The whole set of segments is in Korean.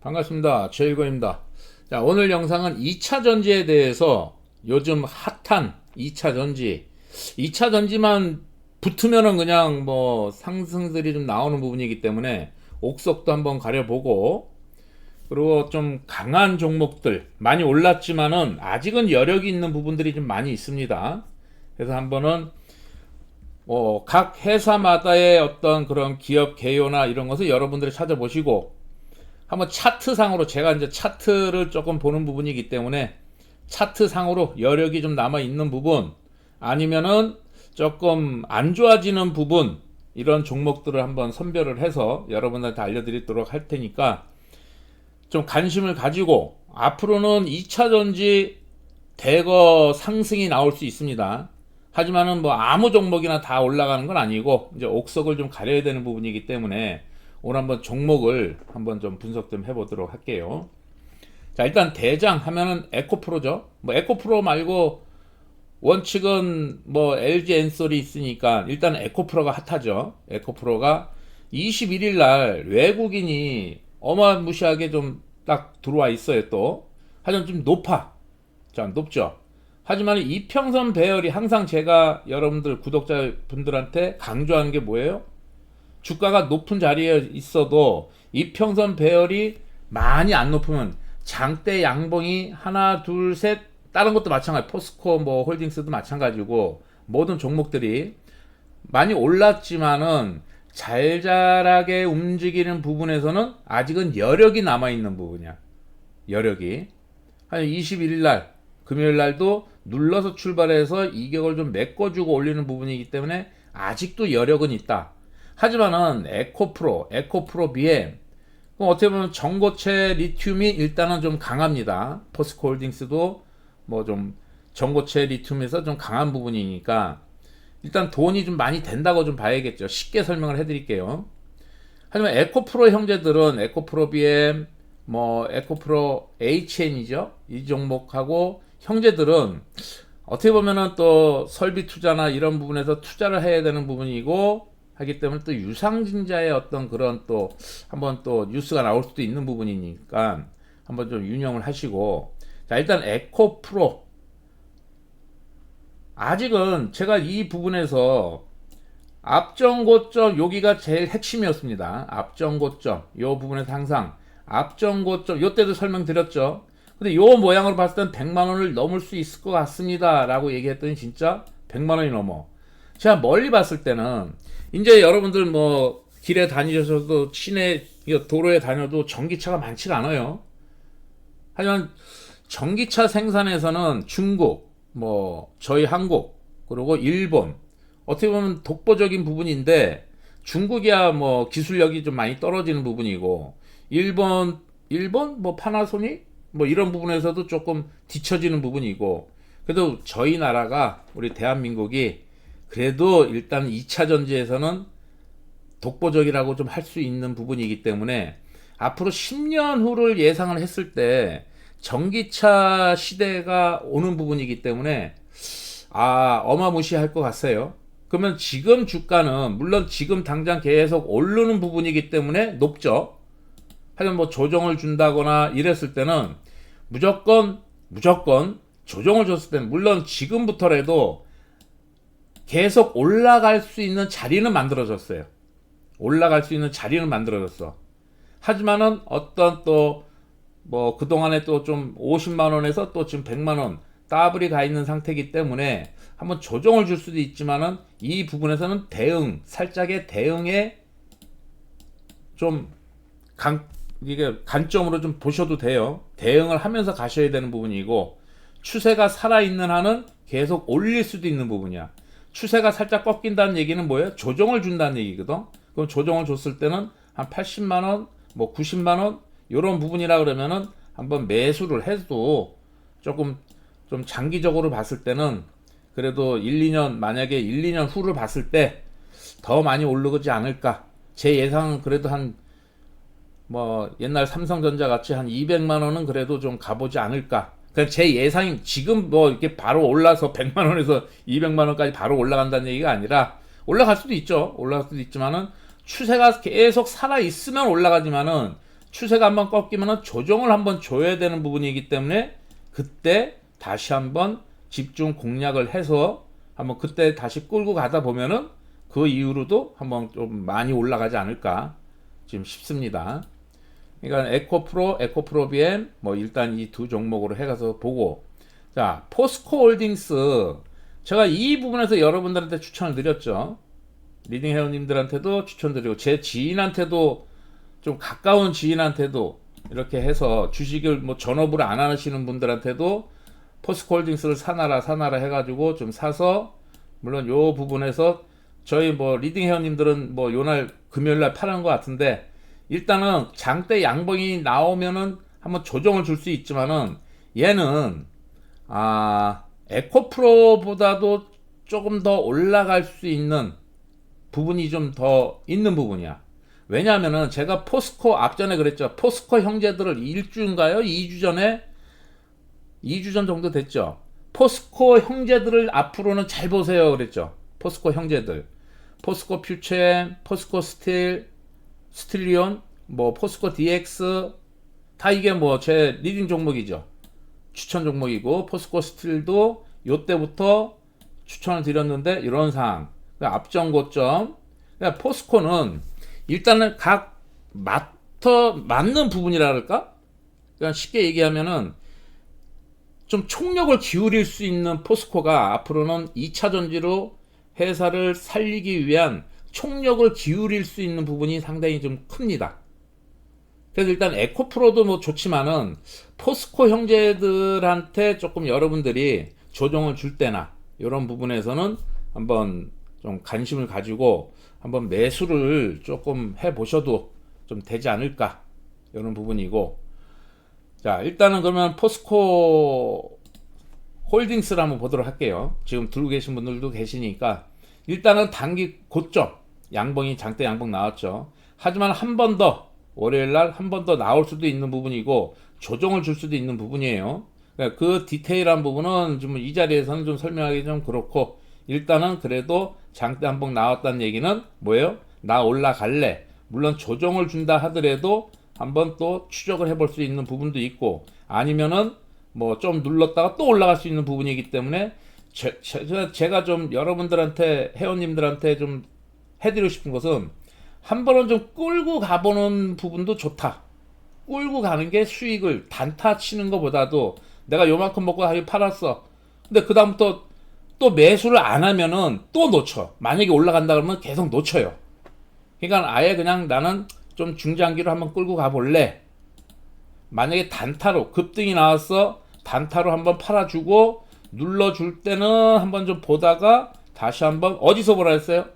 반갑습니다. 최일거입니다. 자, 오늘 영상은 2차 전지에 대해서 요즘 핫한 2차 전지, 2차 전지만 붙으면은 그냥 뭐 상승들이 좀 나오는 부분이기 때문에 옥석도 한번 가려보고, 그리고 좀 강한 종목들 많이 올랐지만은 아직은 여력이 있는 부분들이 좀 많이 있습니다. 그래서 한번은 각 회사마다의 어떤 그런 기업 개요나 이런 것을 여러분들이 찾아보시고, 한번 차트상으로, 제가 이제 차트를 조금 보는 부분이기 때문에 차트상으로 여력이 좀 남아 있는 부분, 아니면은 조금 안 좋아지는 부분, 이런 종목들을 한번 선별을 해서 여러분들한테 알려드리도록 할 테니까 좀 관심을 가지고, 앞으로는 2차 전지 대거 상승이 나올 수 있습니다. 하지만은 뭐 아무 종목이나 다 올라가는 건 아니고, 이제 옥석을 좀 가려야 되는 부분이기 때문에 오늘 한번 종목을 한번 좀 분석 좀 해보도록 할게요. 자, 일단 대장 하면은 에코프로죠. 뭐 에코프로 말고 원칙은 뭐 LG 엔솔이 있으니까 일단 에코프로가 핫하죠. 에코프로가 21일 날 외국인이 어마무시하게 좀 딱 들어와 있어요. 또 하지만 좀 높아. 자, 높죠. 하지만 이평선 배열이, 항상 제가 여러분들 구독자분들한테 강조하는 게 뭐예요? 주가가 높은 자리에 있어도 이평선 배열이 많이 안 높으면, 장대 양봉이 하나 둘 셋, 다른 것도 마찬가지, 포스코 뭐 홀딩스도 마찬가지고, 모든 종목들이 많이 올랐지만은 잘잘하게 움직이는 부분에서는 아직은 여력이 남아있는 부분이야. 여력이 한 21일 날 금요일 날도 눌러서 출발해서 이격을 좀 메꿔주고 올리는 부분이기 때문에 아직도 여력은 있다. 하지만은 에코프로 BM, 어떻게 보면 전고체 리튬이 일단은 좀 강합니다. 포스코 홀딩스도 뭐 좀 전고체 리튬에서 좀 강한 부분이니까 일단 돈이 좀 많이 된다고 좀 봐야겠죠. 쉽게 설명을 해드릴게요. 하지만 에코프로 형제들은 에코프로 BM, 뭐 에코프로 HN이죠. 이 종목하고 형제들은 어떻게 보면은 또 설비 투자나 이런 부분에서 투자를 해야 되는 부분이고 하기 때문에, 또 유상증자의 어떤 그런 또 한번 또 뉴스가 나올 수도 있는 부분이니까 한번 좀 유념을 하시고. 자, 일단 에코프로, 아직은 제가 이 부분에서 앞전 고점, 여기가 제일 핵심이었습니다. 앞전 고점, 요 부분에서 항상 앞전 고점, 요 때도 설명드렸죠. 근데 요 모양으로 봤을 땐 100만원을 넘을 수 있을 것 같습니다 라고 얘기했더니 진짜 100만원이 넘어. 제가 멀리 봤을 때는, 이제 여러분들 뭐 길에 다니셔서도, 시내 도로에 다녀도 전기차가 많지가 않아요. 하지만 전기차 생산에서는 중국, 뭐 저희 한국, 그리고 일본, 어떻게 보면 독보적인 부분인데, 중국이야 뭐 기술력이 좀 많이 떨어지는 부분이고, 일본 뭐 파나소닉 뭐 이런 부분에서도 조금 뒤처지는 부분이고, 그래도 저희 나라가, 우리 대한민국이 그래도 일단 2차 전지에서는 독보적이라고 좀 할 수 있는 부분이기 때문에, 앞으로 10년 후를 예상을 했을 때 전기차 시대가 오는 부분이기 때문에 어마무시할 것 같아요. 그러면 지금 주가는 물론 지금 당장 계속 오르는 부분이기 때문에 높죠. 하여튼 뭐 조정을 준다거나 이랬을 때는 무조건 조정을 줬을 때는, 물론 지금부터라도 계속 올라갈 수 있는 자리는 만들어졌어요. 올라갈 수 있는 자리는 만들어졌어. 하지만은 어떤 또 뭐 그동안에 또 좀 50만원에서 또 지금 100만원 따블이 가 있는 상태이기 때문에 한번 조정을 줄 수도 있지만은, 이 부분에서는 살짝의 대응에 좀 이게 관점으로 좀 보셔도 돼요. 대응을 하면서 가셔야 되는 부분이고, 추세가 살아있는 한은 계속 올릴 수도 있는 부분이야. 추세가 살짝 꺾인다는 얘기는 뭐예요? 조정을 준다는 얘기거든. 그럼 조정을 줬을 때는 한 80만원, 뭐 90만원, 요런 부분이라 그러면은 한번 매수를 해도 조금 좀 장기적으로 봤을 때는 그래도 만약에 1, 2년 후를 봤을 때 더 많이 오르지 않을까. 제 예상은 그래도 뭐 옛날 삼성전자 같이 한 200만원은 그래도 좀 가보지 않을까. 그냥 제 예상이, 지금 뭐 이렇게 바로 올라서 100만원에서 200만원까지 바로 올라간다는 얘기가 아니라, 올라갈 수도 있죠. 올라갈 수도 있지만은 추세가 계속 살아있으면 올라가지만은, 추세가 한번 꺾이면은 조정을 한번 줘야 되는 부분이기 때문에 그때 다시 한번 집중 공략을 해서 한번 그때 다시 끌고 가다 보면은 그 이후로도 한번 좀 많이 올라가지 않을까 지금 싶습니다. 그러니까 에코프로, 에코프로비엠 뭐 일단 이 두 종목으로 해가서 보고, 자 포스코 홀딩스 제가 이 부분에서 여러분들한테 추천을 드렸죠. 리딩 회원님들한테도 추천드리고 제 지인한테도 좀 가까운 지인한테도 이렇게 해서 주식을 뭐 전업으로 안 하시는 분들한테도 포스코 홀딩스를 사놔라 해가지고 좀 사서, 물론 요 부분에서 저희 뭐 리딩 회원님들은 뭐 요날 금요일날 파는 것 같은데 일단은 장대 양봉이 나오면은 한번 조정을 줄 수 있지만은 얘는 에코프로보다도 조금 더 올라갈 수 있는 부분이 좀 더 있는 부분이야. 왜냐하면은 제가 포스코 앞전에 그랬죠. 포스코 형제들을 1주인가요? 2주 전에 2주 전 정도 됐죠. 포스코 형제들을 앞으로는 잘 보세요 그랬죠. 포스코 형제들, 포스코 퓨처엠, 포스코 스틸, 스틸리온, 뭐 포스코 DX 다 이게 뭐 제 리딩 종목이죠. 추천 종목이고 포스코 스틸도 요때부터 추천을 드렸는데 이런 상황. 앞전 고점. 그러니까 포스코는 일단은 각 맞는 부분이라 할까? 그러니까 쉽게 얘기하면은 좀 총력을 기울일 수 있는 포스코가 앞으로는 2차 전지로 회사를 살리기 위한 총력을 기울일 수 있는 부분이 상당히 좀 큽니다. 그래서 일단 에코프로도 뭐 좋지만은 포스코 형제들한테 조금 여러분들이 조정을 줄 때나 이런 부분에서는 한번 좀 관심을 가지고 한번 매수를 조금 해 보셔도 좀 되지 않을까 이런 부분이고, 자 일단은 그러면 포스코 홀딩스를 한번 보도록 할게요. 지금 들고 계신 분들도 계시니까 일단은 단기 고점 양봉이 장대 양봉 나왔죠. 하지만 한 번 더 월요일날 한 번 더 나올 수도 있는 부분이고 조정을 줄 수도 있는 부분이에요. 그러니까 그 디테일한 부분은 좀 이 자리에서는 좀 설명하기 좀 그렇고, 일단은 그래도 장대 한봉 나왔다는 얘기는 뭐예요? 나 올라갈래. 물론 조정을 준다 하더라도 한번 또 추적을 해볼 수 있는 부분도 있고, 아니면은 뭐 좀 눌렀다가 또 올라갈 수 있는 부분이기 때문에 제가 좀 여러분들한테 회원님들한테 좀 해드리고 싶은 것은 한 번은 좀 끌고 가보는 부분도 좋다. 끌고 가는 게 수익을 단타 치는 것보다도 내가 요만큼 먹고 다시 팔았어. 근데 그 다음부터 또 매수를 안 하면은 또 놓쳐. 만약에 올라간다 그러면 계속 놓쳐요. 그러니까 아예 그냥 나는 좀 중장기로 한번 끌고 가볼래. 만약에 단타로 급등이 나왔어, 단타로 한번 팔아주고 눌러줄 때는 한번 좀 보다가 다시 한번 어디서 보라 했어요?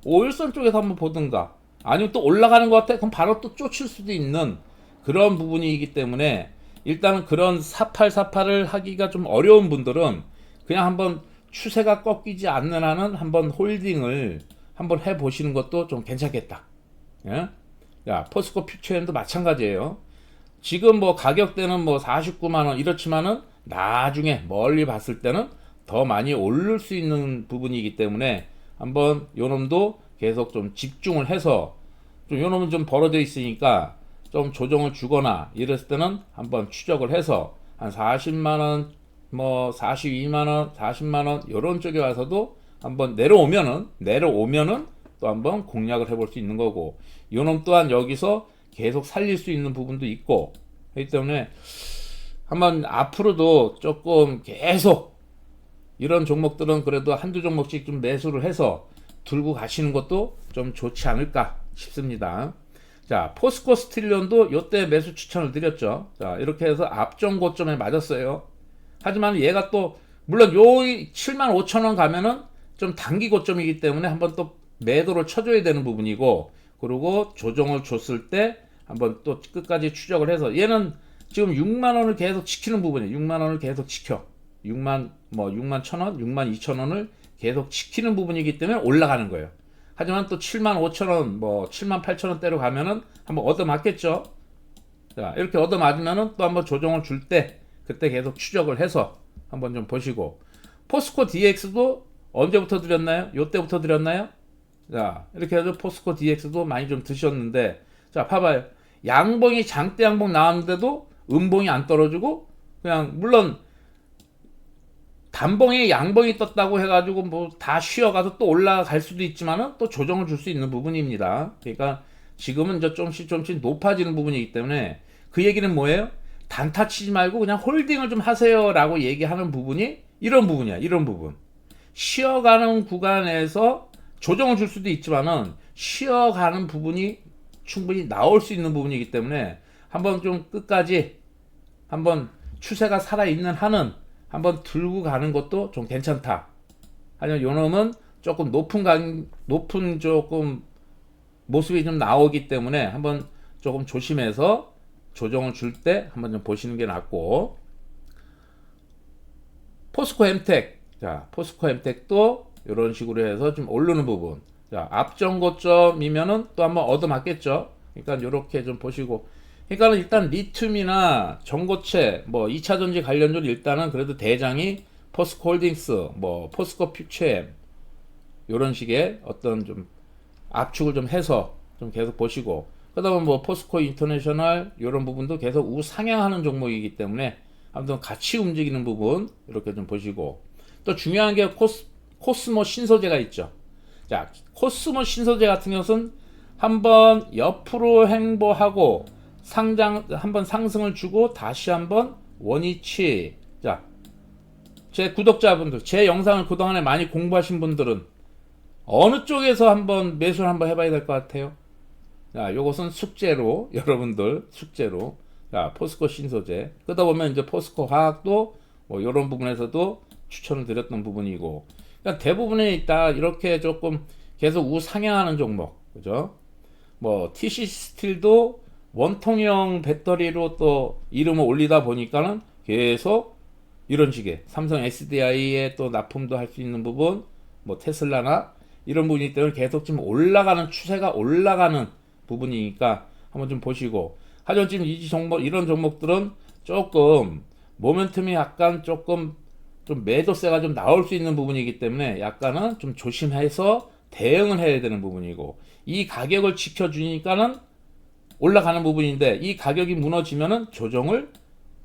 5일선 쪽에서 한번 보든가, 아니면 또 올라가는 것 같아? 그럼 바로 또 쫓을 수도 있는 그런 부분이기 때문에 일단은 그런 사팔사팔을 하기가 좀 어려운 분들은 그냥 한번 추세가 꺾이지 않는 한은 한번 홀딩을 한번 해보시는 것도 좀 괜찮겠다. 예? 야, 포스코 퓨처엠도 마찬가지예요. 지금 뭐 가격대는 뭐 49만원 이렇지만은 나중에 멀리 봤을 때는 더 많이 오를 수 있는 부분이기 때문에 한번 요놈도 계속 좀 집중을 해서, 좀 요놈은 좀 벌어져 있으니까 좀 조정을 주거나 이랬을 때는 한번 추적을 해서 한 40만원, 뭐 42만원, 40만원 요런 쪽에 와서도 한번 내려오면은 또 한번 공략을 해볼 수 있는 거고, 요놈 또한 여기서 계속 살릴 수 있는 부분도 있고, 그렇기 때문에 한번 앞으로도 조금 계속 이런 종목들은 그래도 한두 종목씩 좀 매수를 해서 들고 가시는 것도 좀 좋지 않을까 싶습니다. 자, 포스코 스틸리온도 요때 매수 추천을 드렸죠. 자, 이렇게 해서 앞전 고점에 맞았어요. 하지만 얘가 또 물론 요 75,000원 가면은 좀 단기 고점이기 때문에 한번 또 매도를 쳐줘야 되는 부분이고, 그리고 조정을 줬을 때 한번 또 끝까지 추적을 해서 얘는 지금 6만원을 계속 지키는 부분이에요. 6만원을 계속 지켜. 6만 1,000원, 6만 2천원을 계속 지키는 부분이기 때문에 올라가는 거예요. 하지만 또 7만 5천원, 뭐 7만 8천원대로 가면은 한번 얻어맞겠죠. 자, 이렇게 얻어맞으면은 또 한번 조정을 줄 때 그때 계속 추적을 해서 한번 좀 보시고, 포스코 DX도 언제부터 드렸나요? 요때부터 드렸나요? 자, 이렇게 해서 포스코 DX도 많이 좀 드셨는데, 자, 봐봐요. 양봉이 장대 양봉 나왔는데도 음봉이 안 떨어지고 그냥 물론 단봉에 양봉이 떴다고 해가지고 뭐 다 쉬어가서 또 올라갈 수도 있지만은 또 조정을 줄 수 있는 부분입니다. 그러니까 지금은 이제 조금씩 높아지는 부분이기 때문에 그 얘기는 뭐예요? 단타 치지 말고 그냥 홀딩을 좀 하세요라고 얘기하는 부분이 이런 부분이야. 이런 부분. 쉬어가는 구간에서 조정을 줄 수도 있지만은 쉬어가는 부분이 충분히 나올 수 있는 부분이기 때문에 한번 좀 끝까지 한번 추세가 살아있는 한은 한번 들고 가는 것도 좀 괜찮다. 하지만 요놈은 조금 높은 조금 모습이 좀 나오기 때문에 한번 조금 조심해서 조정을 줄 때 한번 좀 보시는 게 낫고, 포스코 엠텍. 자, 포스코 엠텍도 이런 식으로 해서 좀 오르는 부분. 자, 앞전 고점이면은 또 한번 얻어맞겠죠. 그러니까 이렇게 좀 보시고. 그러니까 일단 리튬이나 전고체, 뭐 2차 전지 관련주 일단은 그래도 대장이 포스코 홀딩스, 뭐 포스코 퓨처엠 이런 식의 어떤 좀 압축을 좀 해서 좀 계속 보시고, 그다음에 뭐 포스코 인터내셔널 이런 부분도 계속 우상향하는 종목이기 때문에 아무튼 같이 움직이는 부분 이렇게 좀 보시고, 또 중요한 게 코스모 신소재가 있죠. 자, 코스모 신소재 같은 경우는 한번 옆으로 행보하고 한번 상승을 주고 다시 한번 원위치. 자, 제 구독자분들, 제 영상을 그동안에 많이 공부하신 분들은 어느 쪽에서 한번 매수를 한번 해봐야 될 것 같아요. 자, 요것은 숙제로, 여러분들 숙제로. 자, 포스코 신소재. 그러다 보면 이제 포스코 화학도 뭐 이런 부분에서도 추천을 드렸던 부분이고, 그러니까 대부분에 있다 이렇게 조금 계속 우상향하는 종목, 그죠? 뭐 TC 스틸도 원통형 배터리로 또 이름을 올리다 보니까는 계속 이런 식의 삼성 SDI에 또 납품도 할 수 있는 부분, 뭐 테슬라나 이런 부분이기 때문에 계속 좀 올라가는 추세가 올라가는 부분이니까 한번 좀 보시고. 하지만 지금 이 종목, 이런 종목들은 조금 모멘텀이 약간 조금 좀 매도세가 좀 나올 수 있는 부분이기 때문에 약간은 좀 조심해서 대응을 해야 되는 부분이고, 이 가격을 지켜주니까는 올라가는 부분인데 이 가격이 무너지면은 조정을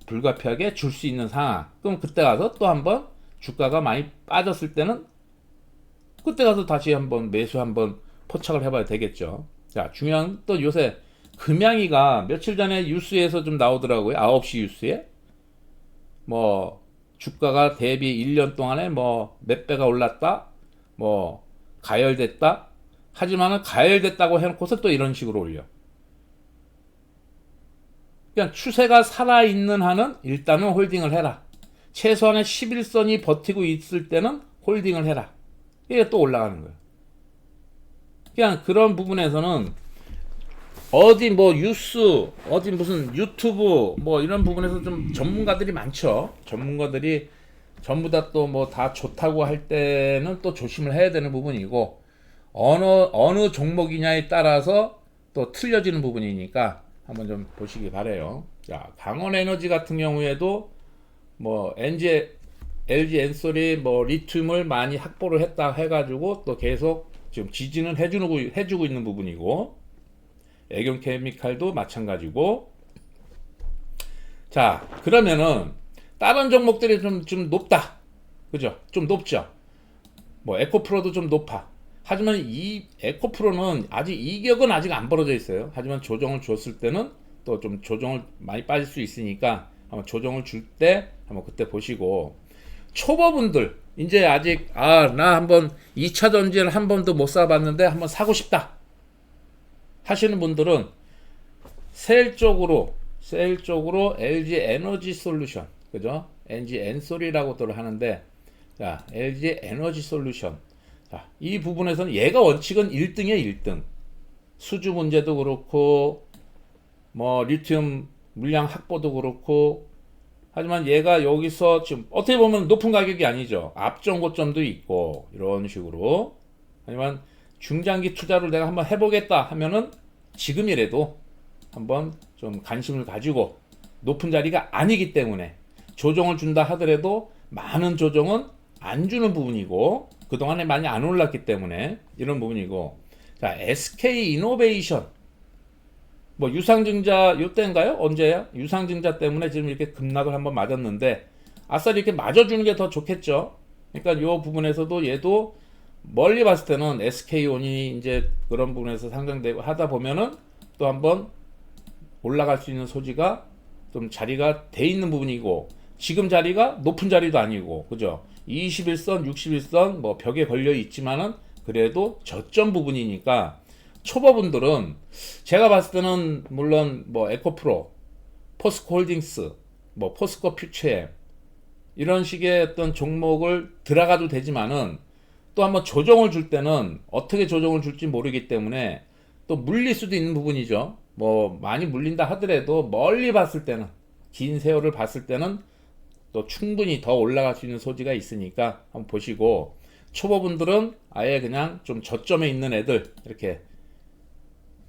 불가피하게 줄 수 있는 상황. 그럼 그때 가서 또 한번 주가가 많이 빠졌을 때는 그때 가서 다시 한번 매수 한번 포착을 해봐야 되겠죠. 자, 중요한 또 요새 금양이가 며칠 전에 뉴스에서 좀 나오더라고요. 9시 뉴스에. 뭐 주가가 대비 1년 동안에 뭐 몇 배가 올랐다. 뭐 가열됐다. 하지만은 가열됐다고 해놓고서 또 이런 식으로 올려. 그냥 추세가 살아있는 한은 일단은 홀딩을 해라. 최소한의 11선이 버티고 있을 때는 홀딩을 해라. 이게 또 올라가는 거예요. 그냥 그런 부분에서는 어디 뭐 뉴스, 어디 무슨 유튜브 뭐 이런 부분에서 좀 전문가들이 많죠. 전문가들이 전부 다 또 뭐 다 좋다고 할 때는 또 조심을 해야 되는 부분이고, 어느 종목이냐에 따라서 또 틀려지는 부분이니까 한번 좀 보시기 바래요. 자, 강원에너지 같은 경우에도 뭐 LG 엔솔이 뭐 리튬을 많이 확보를 했다 해가지고 또 계속 지금 지지는 해주고 있는 부분이고, 애경케미칼도 마찬가지고. 자, 그러면은 다른 종목들이 좀 높다, 그죠? 좀 높죠. 뭐 에코프로도 좀 높아. 하지만 이 에코프로는 아직 이격은 아직 안 벌어져 있어요. 하지만 조정을 줬을 때는 또 좀 조정을 많이 빠질 수 있으니까 한번 조정을 줄 때 한번 그때 보시고, 초보분들 이제 아직 나 한번 2차 전지를 한 번도 못 사봤는데 한번 사고 싶다 하시는 분들은 셀 쪽으로 LG 에너지 솔루션, 그죠? LG 엔솔이라고들 하는데, 자, LG 에너지 솔루션. 자, 이 부분에서는 얘가 원칙은 1등이에요, 1등. 수주 문제도 그렇고, 뭐, 리튬 물량 확보도 그렇고, 하지만 얘가 여기서 지금 어떻게 보면 높은 가격이 아니죠. 앞전 고점도 있고, 이런 식으로. 하지만 중장기 투자를 내가 한번 해보겠다 하면은 지금이라도 한번 좀 관심을 가지고, 높은 자리가 아니기 때문에 조정을 준다 하더라도 많은 조정은 안 주는 부분이고, 그동안에 많이 안 올랐기 때문에 이런 부분이고. 자, SK 이노베이션 뭐 유상증자 요때인가요? 언제야? 유상증자 때문에 지금 이렇게 급락을 한번 맞았는데 아싸리 이렇게 맞아주는 게 더 좋겠죠. 그러니까 요 부분에서도 얘도 멀리 봤을 때는 SK온이 이제 그런 부분에서 상장되고 하다 보면은 또 한번 올라갈 수 있는 소지가 좀 자리가 돼 있는 부분이고, 지금 자리가 높은 자리도 아니고, 그죠? 21선, 61선 뭐 벽에 걸려 있지만은 그래도 저점 부분이니까 초보분들은 제가 봤을 때는 물론 뭐 에코프로, 포스코 홀딩스, 뭐 포스코 퓨처엠 이런 식의 어떤 종목을 들어가도 되지만은 또 한번 조정을 줄 때는 어떻게 조정을 줄지 모르기 때문에 또 물릴 수도 있는 부분이죠. 뭐 많이 물린다 하더라도 멀리 봤을 때는, 긴 세월을 봤을 때는 또 충분히 더 올라갈 수 있는 소지가 있으니까 한번 보시고, 초보분들은 아예 그냥 좀 저점에 있는 애들 이렇게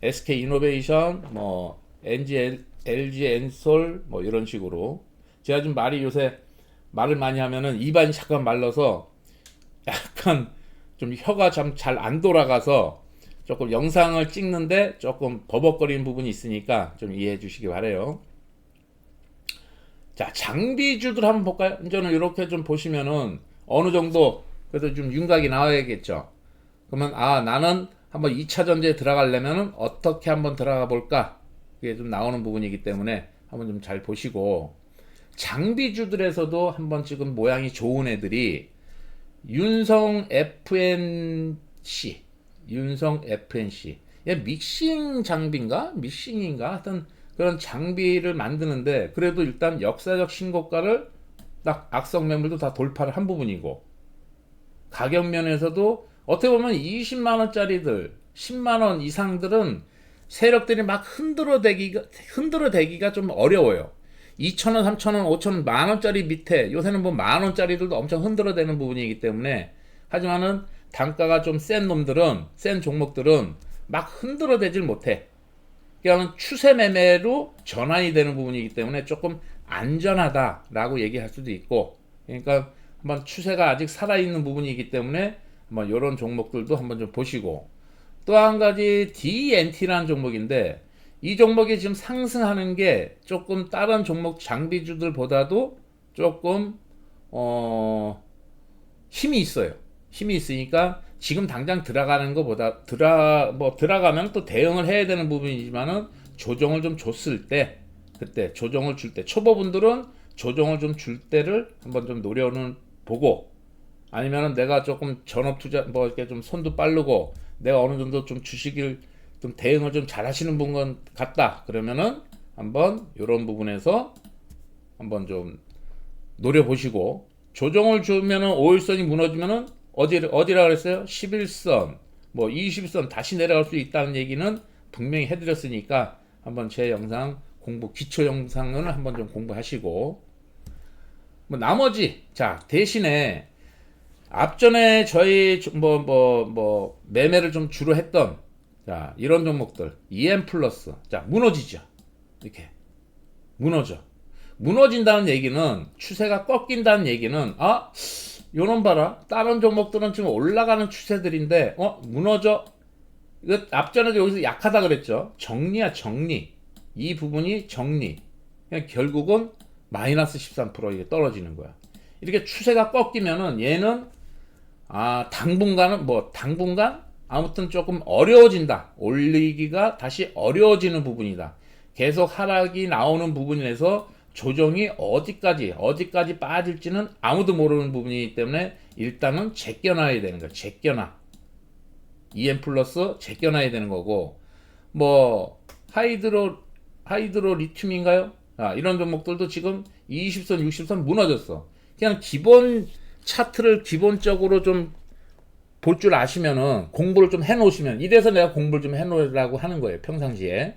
SK 이노베이션, 뭐 LG 엔솔 뭐 이런 식으로, 제가 좀 요새 말을 많이 하면은 입안이 잠깐 말라서 약간 좀 혀가 참 잘 안 돌아가서 조금 영상을 찍는데 조금 버벅거리는 부분이 있으니까 좀 이해해 주시기 바래요. 자, 장비주들 한번 볼까요? 이제는 이렇게 좀 보시면은 어느 정도 그래도 좀 윤곽이 나와야겠죠. 그러면 나는 한번 2차 전지에 들어가려면은 어떻게 한번 들어가 볼까? 이게 좀 나오는 부분이기 때문에 한번 좀 잘 보시고, 장비주들에서도 한번 지금 모양이 좋은 애들이 윤성 FNC, 얘 믹싱 장비인가? 믹싱인가? 하여튼 그런 장비를 만드는데 그래도 일단 역사적 신고가를 딱 악성 매물도 다 돌파를 한 부분이고, 가격 면에서도 어떻게 보면 20만원짜리들 10만원 이상들은 세력들이 막 흔들어대기가 좀 어려워요. 2천원, 3천원, 5천원, 만원짜리 밑에 요새는 뭐 만원짜리들도 엄청 흔들어대는 부분이기 때문에, 하지만은 단가가 좀 센 놈들은, 센 종목들은 막 흔들어대질 못해. 그냥 추세 매매로 전환이 되는 부분이기 때문에 조금 안전하다라고 얘기할 수도 있고, 그러니까 한번 추세가 아직 살아있는 부분이기 때문에 한번 이런 종목들도 한번 좀 보시고, 또 한 가지 DNT라는 종목인데 이 종목이 지금 상승하는 게 조금 다른 종목 장비주들보다도 조금 힘이 있어요. 힘이 있으니까 지금 당장 들어가는 것보다 들어가면 또 대응을 해야 되는 부분이지만은 조정을 좀 줬을 때, 그때 조정을 줄 때 초보분들은 조정을 좀 줄 때를 한번 좀 노려는 보고, 아니면은 내가 조금 전업 투자 뭐 이렇게 좀 손도 빠르고 내가 어느 정도 좀 주식을 좀 대응을 좀 잘 하시는 분 같다 그러면은 한번 이런 부분에서 한번 좀 노려보시고, 조정을 주면은 5일선이 무너지면은 어디라 그랬어요? 11선, 뭐 20선 다시 내려갈 수 있다는 얘기는 분명히 해드렸으니까 한번 제 영상 기초 영상을 한번 좀 공부하시고, 뭐 나머지, 자, 대신에 앞전에 저희 매매를 좀 주로 했던, 자, 이런 종목들 EM 플러스, 자, 무너지죠. 이렇게 무너진다는 얘기는, 추세가 꺾인다는 얘기는, 요놈 봐라, 다른 종목들은 지금 올라가는 추세들인데 무너져. 이거 앞전에도 여기서 약하다 그랬죠. 정리야, 정리. 이 부분이 정리. 그냥 결국은 마이너스 13% 이게 떨어지는 거야. 이렇게 추세가 꺾이면은 얘는 당분간 아무튼 조금 어려워진다. 올리기가 다시 어려워지는 부분이다. 계속 하락이 나오는 부분에서 조정이 어디까지 빠질지는 아무도 모르는 부분이기 때문에 일단은 제껴놔야 되는 거야. 제껴놔. EM 플러스 제껴놔야 되는 거고, 뭐 하이드로 리튬인가요? 이런 종목들도 지금 20선, 60선 무너졌어. 그냥 기본 차트를 기본적으로 좀 볼 줄 아시면은, 공부를 좀 해놓으시면, 이래서 내가 공부를 좀 해놓으라고 하는 거예요. 평상시에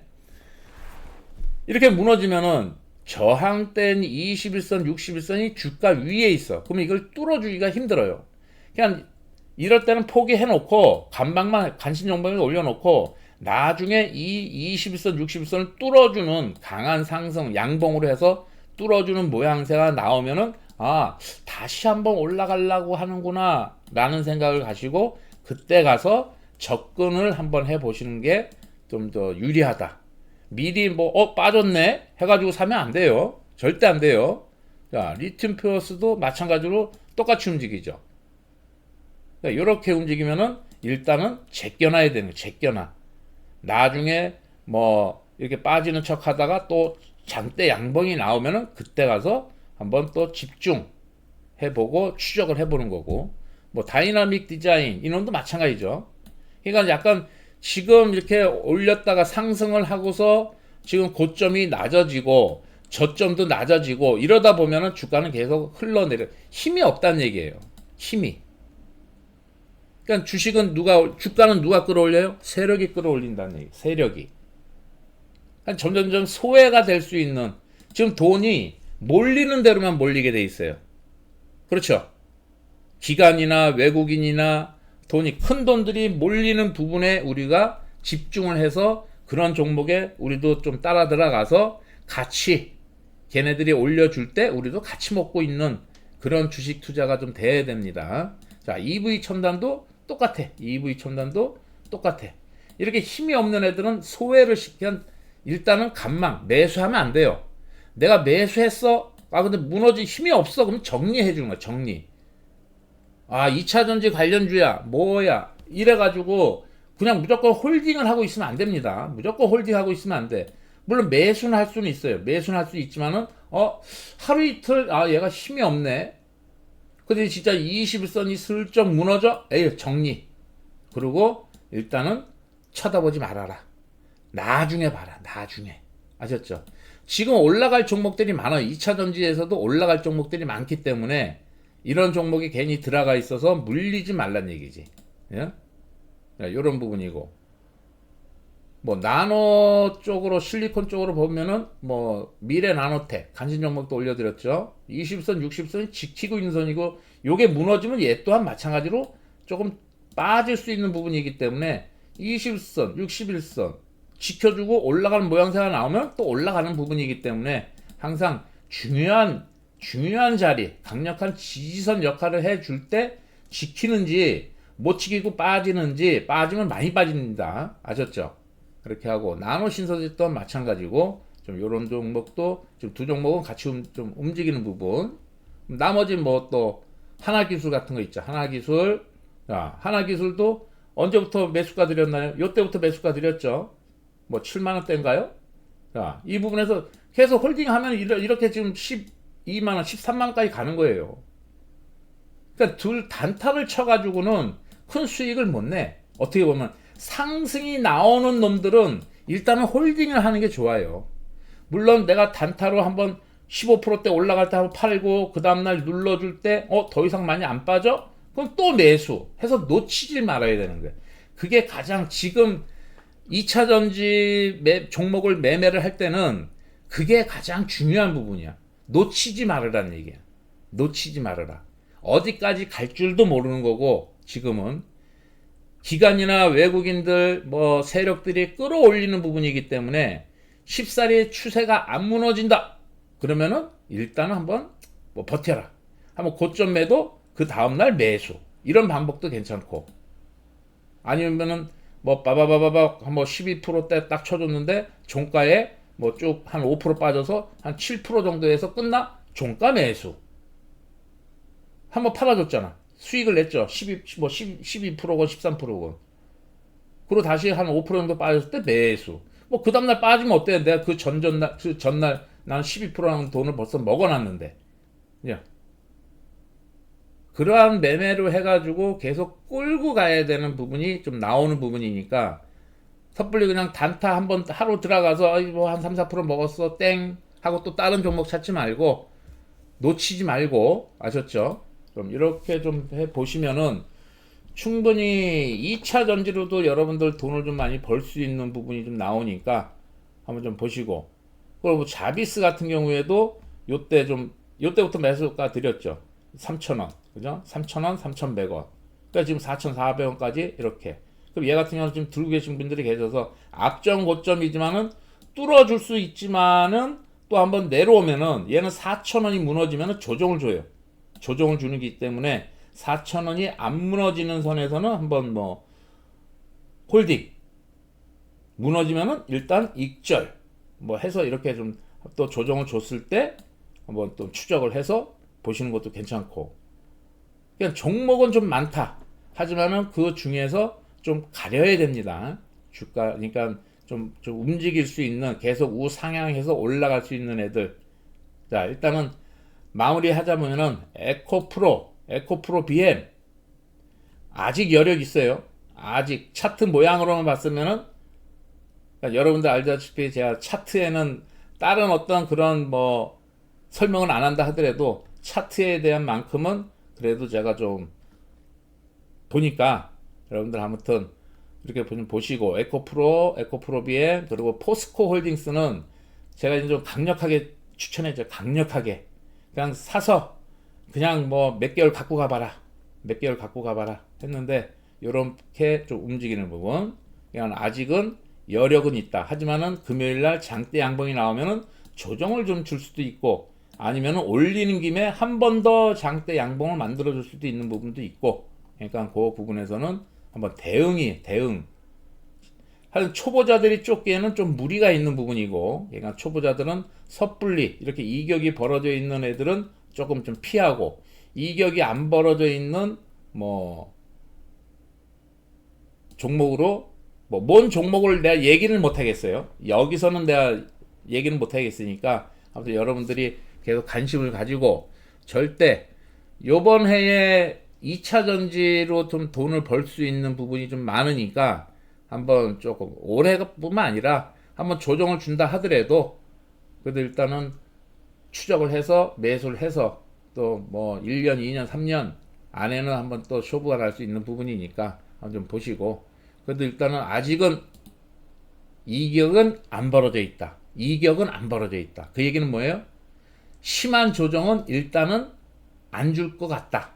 이렇게 무너지면은 저항된 21선, 61선이 주가 위에 있어. 그러면 이걸 뚫어주기가 힘들어요. 그냥 이럴 때는 포기해놓고 간신정보를 올려놓고 나중에 이 21선, 61선을 뚫어주는 강한 상승, 양봉으로 해서 뚫어주는 모양새가 나오면은 다시 한번 올라가려고 하는구나 라는 생각을 가지고 그때 가서 접근을 한번 해보시는 게 좀 더 유리하다. 미리 뭐 빠졌네 해가지고 사면 안 돼요. 절대 안 돼요. 자, 리튬 플러스도 마찬가지로 똑같이 움직이죠. 이렇게 움직이면은 일단은 제껴놔야 되는 거예요. 제껴놔. 나중에 뭐 이렇게 빠지는 척 하다가 또 장대 양봉이 나오면은 그때 가서 한번 또 집중해보고 추적을 해보는 거고, 뭐 다이나믹 디자인 이놈도 마찬가지죠. 그러니까 약간 지금 이렇게 올렸다가 상승을 하고서 지금 고점이 낮아지고 저점도 낮아지고 이러다 보면은 주가는 계속 흘러내려, 힘이 없다는 얘기예요. 힘이. 그러니까 주가는 누가 끌어올려요? 세력이 끌어올린다는 얘기. 세력이. 그러니까 점점점 소외가 될 수 있는, 지금 돈이 몰리는 대로만 몰리게 돼 있어요. 그렇죠? 기관이나 외국인이나 돈이, 큰 돈들이 몰리는 부분에 우리가 집중을 해서 그런 종목에 우리도 좀 따라 들어가서 같이 걔네들이 올려줄 때 우리도 같이 먹고 있는 그런 주식 투자가 좀 돼야 됩니다. 자, EV 첨단도 똑같아. EV 첨단도 똑같아. 이렇게 힘이 없는 애들은 소외를 시키면 일단은 간망, 매수하면 안 돼요. 내가 매수했어. 근데 무너진 힘이 없어. 그럼 정리해 주는 거야. 정리. 2차전지 관련주야. 뭐야. 이래가지고 그냥 무조건 홀딩을 하고 있으면 안 됩니다. 무조건 홀딩하고 있으면 안 돼. 물론 매수는 할 수는 있어요. 매수는 할 수 있지만은 하루 이틀 얘가 힘이 없네. 근데 진짜 21선이 슬쩍 무너져? 에이, 정리. 그리고 일단은 쳐다보지 말아라. 나중에 봐라. 나중에. 아셨죠? 지금 올라갈 종목들이 많아요. 2차전지에서도 올라갈 종목들이 많기 때문에 이런 종목이 괜히 들어가 있어서 물리지 말란 얘기지. 예? 이런 부분이고, 뭐 나노 쪽으로, 실리콘 쪽으로 보면은 뭐 미래 나노텍 간신 종목도 올려드렸죠. 20선 60선이 지키고 있는 선이고, 요게 무너지면 얘 또한 마찬가지로 조금 빠질 수 있는 부분이기 때문에 21선 61선 지켜주고 올라가는 모양새가 나오면 또 올라가는 부분이기 때문에 항상 중요한 자리, 강력한 지지선 역할을 해줄 때 지키는지, 못 지키고 빠지는지, 빠지면 많이 빠집니다. 아셨죠? 그렇게 하고, 나노 신소재 또한 마찬가지고, 좀 요런 종목도, 지금 두 종목은 같이 좀 움직이는 부분. 나머지 뭐 또, 하나기술 같은 거 있죠. 하나기술. 하나기술도 언제부터 매수가 드렸나요? 요때부터 매수가 드렸죠. 뭐 7만원대인가요? 자, 이 부분에서 계속 홀딩하면 이렇게 지금 12만원, 13만원까지 가는 거예요. 그러니까 둘 단타를 쳐가지고는 큰 수익을 못 내. 어떻게 보면 상승이 나오는 놈들은 일단은 홀딩을 하는 게 좋아요. 물론 내가 단타로 한번 15%대 올라갈 때 한번 팔고 그 다음날 눌러줄 때 더 이상 많이 안 빠져? 그럼 또 매수 해서 놓치지 말아야 되는 거예요. 그게 가장 지금 2차전지 종목을 매매를 할 때는 그게 가장 중요한 부분이야. 놓치지 말으라는 얘기야. 놓치지 말아라. 어디까지 갈 줄도 모르는 거고, 지금은 기관이나 외국인들 뭐 세력들이 끌어올리는 부분이기 때문에 쉽사리 추세가 안 무너진다 그러면은 일단은 한번 뭐 버텨라. 한번 고점 매도, 그 다음날 매수. 이런 방법도 괜찮고, 아니면은 뭐 빠바바바박 한번 12%대 딱 쳐줬는데 종가에 뭐 쭉 한 5% 빠져서 한 7% 정도에서 끝나? 종가 매수. 한번 팔아줬잖아. 수익을 냈죠. 12%건 13%건. 그리고 다시 한 5% 정도 빠졌을 때 매수. 뭐 그 다음날 빠지면 어때? 내가 그 전날 난 12%라는 돈을 벌써 먹어놨는데. 그냥 그러한 매매로 해가지고 계속 끌고 가야 되는 부분이 좀 나오는 부분이니까, 섣불리 그냥 단타 한번 하루 들어가서 뭐 한 3, 4% 먹었어 땡 하고 또 다른 종목 찾지 말고, 놓치지 말고. 아셨죠? 좀 이렇게 좀 해보시면은 충분히 2차 전지로도 여러분들 돈을 좀 많이 벌 수 있는 부분이 좀 나오니까 한번 좀 보시고, 그리고 자비스 같은 경우에도 요때부터 매수가 드렸죠. 3,000원. 그죠? 3,000원, 3,100원. 그러니까 지금 4,400원까지 이렇게. 그럼 얘 같은 경우는 지금 들고 계신 분들이 계셔서 앞전 고점이지만은 뚫어줄 수 있지만은 또 한번 내려오면은 얘는 4,000원이 무너지면은 조정을 줘요. 조정을 주는 기 때문에 4,000원이 안 무너지는 선에서는 한번 뭐 홀딩. 무너지면은 일단 익절. 뭐 해서 이렇게 좀 또 조정을 줬을 때 한번 또 추적을 해서 보시는 것도 괜찮고. 그냥 종목은 좀 많다. 하지만은 그 중에서 좀 가려야 됩니다. 주가, 그러니까 좀 움직일 수 있는, 계속 우상향해서 올라갈 수 있는 애들. 자, 일단은 마무리 하자면은 에코프로 BM. 아직 여력 있어요. 아직 차트 모양으로만 봤으면은, 그러니까 여러분들 알다시피 제가 차트에는 다른 어떤 그런 뭐 설명은 안 한다 하더라도 차트에 대한 만큼은 그래도 제가 좀 보니까 여러분들 아무튼 이렇게 보시고 에코프로 BM 그리고 포스코 홀딩스는 제가 이제 좀 강력하게 추천해줘요. 강력하게 그냥 사서 그냥 뭐 몇 개월 갖고 가봐라, 몇 개월 갖고 가봐라 했는데 요렇게 좀 움직이는 부분, 그냥 아직은 여력은 있다. 하지만은 금요일날 장대 양봉이 나오면은 조정을 좀 줄 수도 있고, 아니면은 올리는 김에 한 번 더 장대 양봉을 만들어 줄 수도 있는 부분도 있고, 그러니까 그 부분에서는 한번 대응. 하여튼 초보자들이 쫓기에는 좀 무리가 있는 부분이고, 그러니까 초보자들은 섣불리 이렇게 이격이 벌어져 있는 애들은 조금 좀 피하고, 이격이 안 벌어져 있는 뭐 종목으로, 뭐 뭔 종목을 내가 얘기를 못 하겠어요. 여기서는 내가 얘기는 못 하겠으니까 아무튼 여러분들이 계속 관심을 가지고, 절대 요번 해에 2차 전지로 좀 돈을 벌 수 있는 부분이 좀 많으니까 한번 조금 올해뿐만 아니라 한번 조정을 준다 하더라도 그래도 일단은 추적을 해서 매수를 해서 또 뭐 1년, 2년, 3년 안에는 한번 또 쇼부가 날 수 있는 부분이니까 한번 좀 보시고, 그래도 일단은 아직은 이격은 안 벌어져 있다. 이격은 안 벌어져 있다. 그 얘기는 뭐예요? 심한 조정은 일단은 안 줄 것 같다.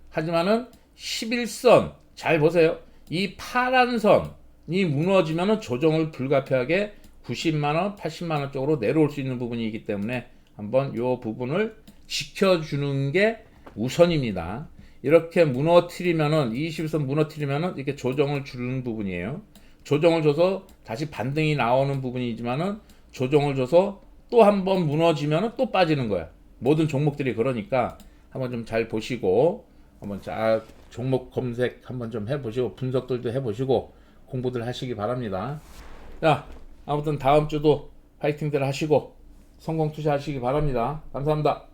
하지만은 11선 잘 보세요. 이 파란 선이 무너지면은 조정을 불가피하게 90만원, 80만원 쪽으로 내려올 수 있는 부분이기 때문에 한번 요 부분을 지켜주는 게 우선입니다. 이렇게 무너뜨리면은, 21선 무너뜨리면은 이렇게 조정을 주는 부분이에요. 조정을 줘서 다시 반등이 나오는 부분이지만은 조정을 줘서 또 한번 무너지면은 또 빠지는 거야. 모든 종목들이 그러니까 한번 좀 잘 보시고, 한번 잘 종목 검색 한번 좀 해보시고, 분석들도 해보시고 공부들 하시기 바랍니다. 자, 아무튼 다음 주도 파이팅들 하시고 성공 투자하시기 바랍니다. 감사합니다.